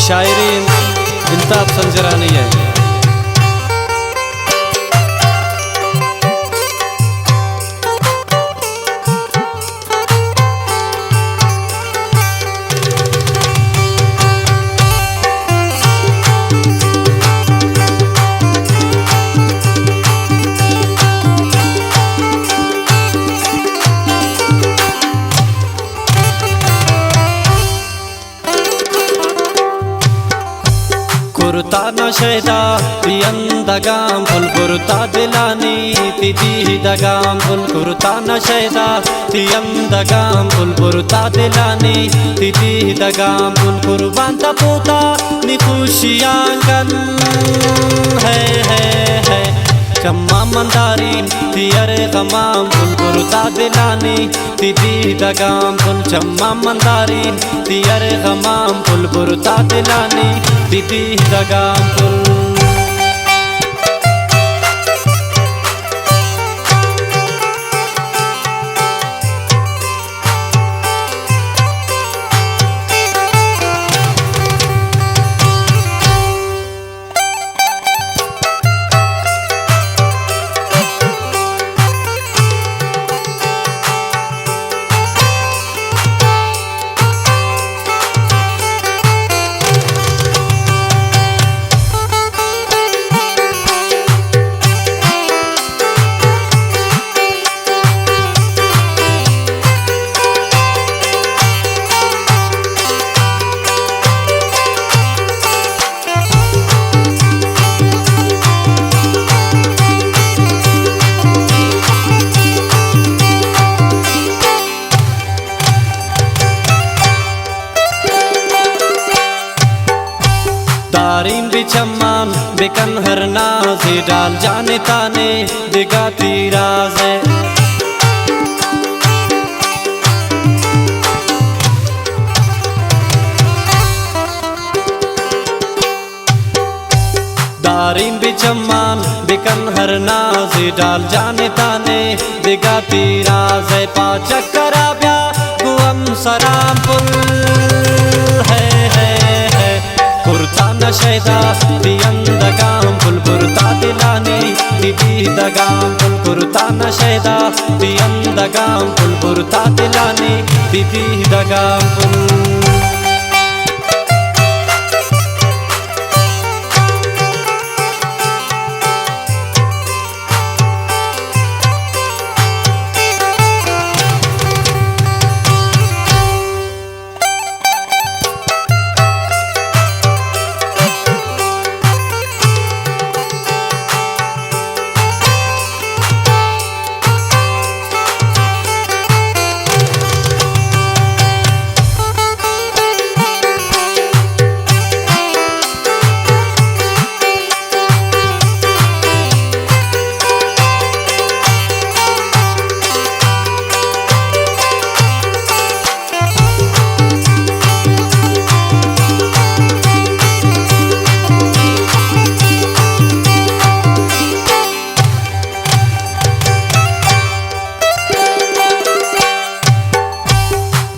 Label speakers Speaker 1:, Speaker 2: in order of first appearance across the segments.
Speaker 1: शायरी इंताब संजरानी है। कुर्ता नशेदा पियंदगाम फुल कुर्ता दिलानी तिथि दगाम full kurta नशेदा पियंदगाम full kurta दिलानी तिथि दगाम फुल कुर्बान तपोता निखुशियांगन है चम्मा मंदारीन तियरे गमाम फुल कुर्ता दिलानी तिथि दगाम फुल चम्मा मंदारीन तियरे गमाम फुल कुर्ता दिलानी तिथि दगाम फुल। दारिम बिचम्मान बेकन हर नाज़े डाल जाने ताने दिगाती राज़े दारिम बिचम्मान बेकन हर नाज़े डाल जाने ताने दिगाती राज़े पाचक कराब्या गुअम सराम पुल कुर्ता नशेदा पियंदगाम फुल कुर्ता दिलानी तिथि दगाम फुल कुर्ता नशेदा पियंदगाम फुल कुर्ता दिलानी तिथि दगाम फुल।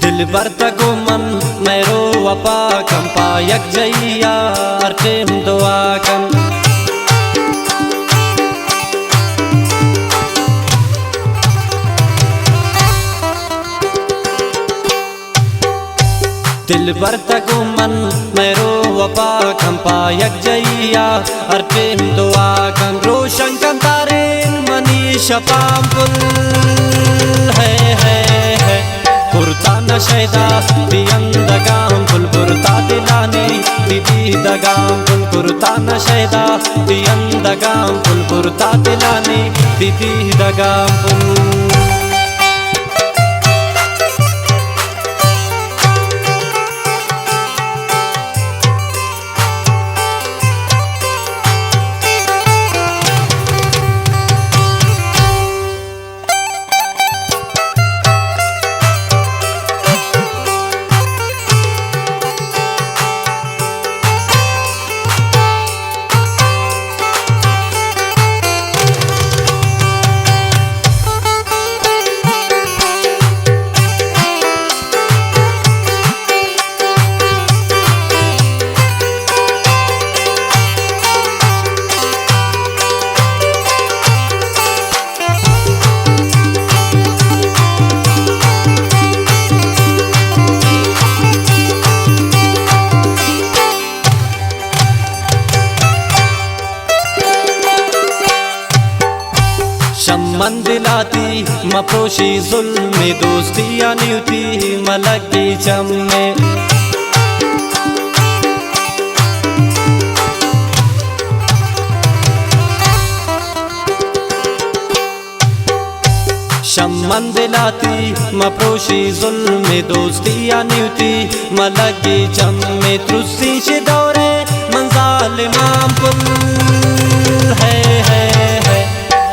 Speaker 1: दिल बरतगो मन मेरो वपा कंपा यक जैया अर्टेम दुआ कम दिल बरतगो मन मेरो वपा कंपा यक जैया अर्टेम दुआ कम रोशन कम तारे मनीष पाम पुल है कुर्ता नशेदा पियंदगाम फुल कुर्ता दिलानी तिथि दगाम फुल कुर्ता नशेदा पियंदगाम फुल कुर्ता दिलानी तिथि दगाम फुल। शम्मन दिलाती मफरोशी जुल्म दोस्ती अनियुती मलकी चम्मे शम्मन दिलाती मफरोशी जुल्म दोस्ती अनियुती मलकी चम्मे तुस्सी से दौरे मंजाल इमाम पुल है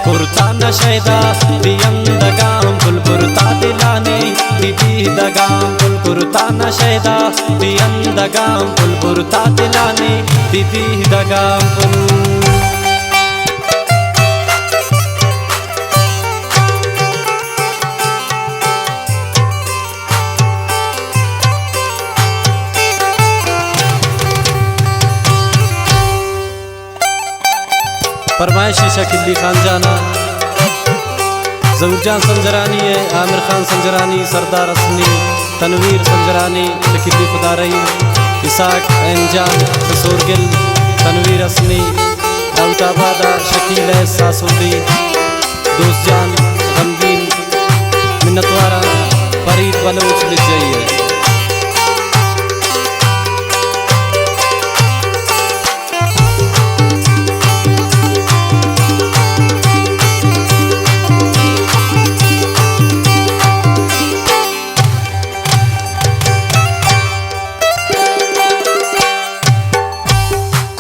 Speaker 1: कुर्ता नशेदा दियंदगाम पुल कुर्ता दिलाने दीदी दगाम पुल कुर्ता नशेदा दियंदगाम पुल कुर्ता दिलाने दीदी दगाम पुल फरमाइशी शकीली खान जाना ज़हूरजान संजरानी है, आमिर खान संजरानी, सरदार असनी, तनवीर संजरानी, शकीली खुदा रही, इसाक एनजान, ससुरगिल, तनवीर असनी, दाऊदाबादा, शकील सासोदी, दोस्त जान, गमगीन, मिन्नतवारा, फरीद बलोच लिख जाइए।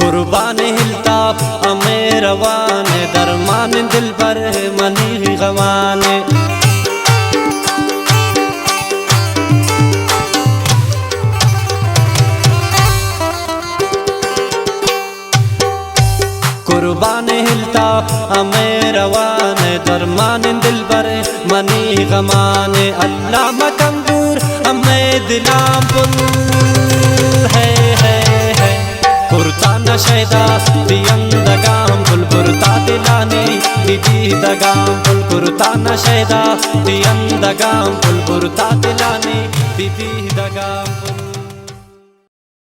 Speaker 1: कुर्बान हिलताप अमेरवान दरमान दिल पर मनी गवान कुर्बान हिलताप अमेरवान दरमान दिल पर मनी गमान अल्लाह मकंदूर हमें दिलाम पुल है कुर्ता नशेदा दियंदगाम पुल कुर्ता दिलाने दीदी दगाम पुल कुर्ता नशेदा दियंदगाम पुल कुर्ता दिलाने दीदी दगाम पुल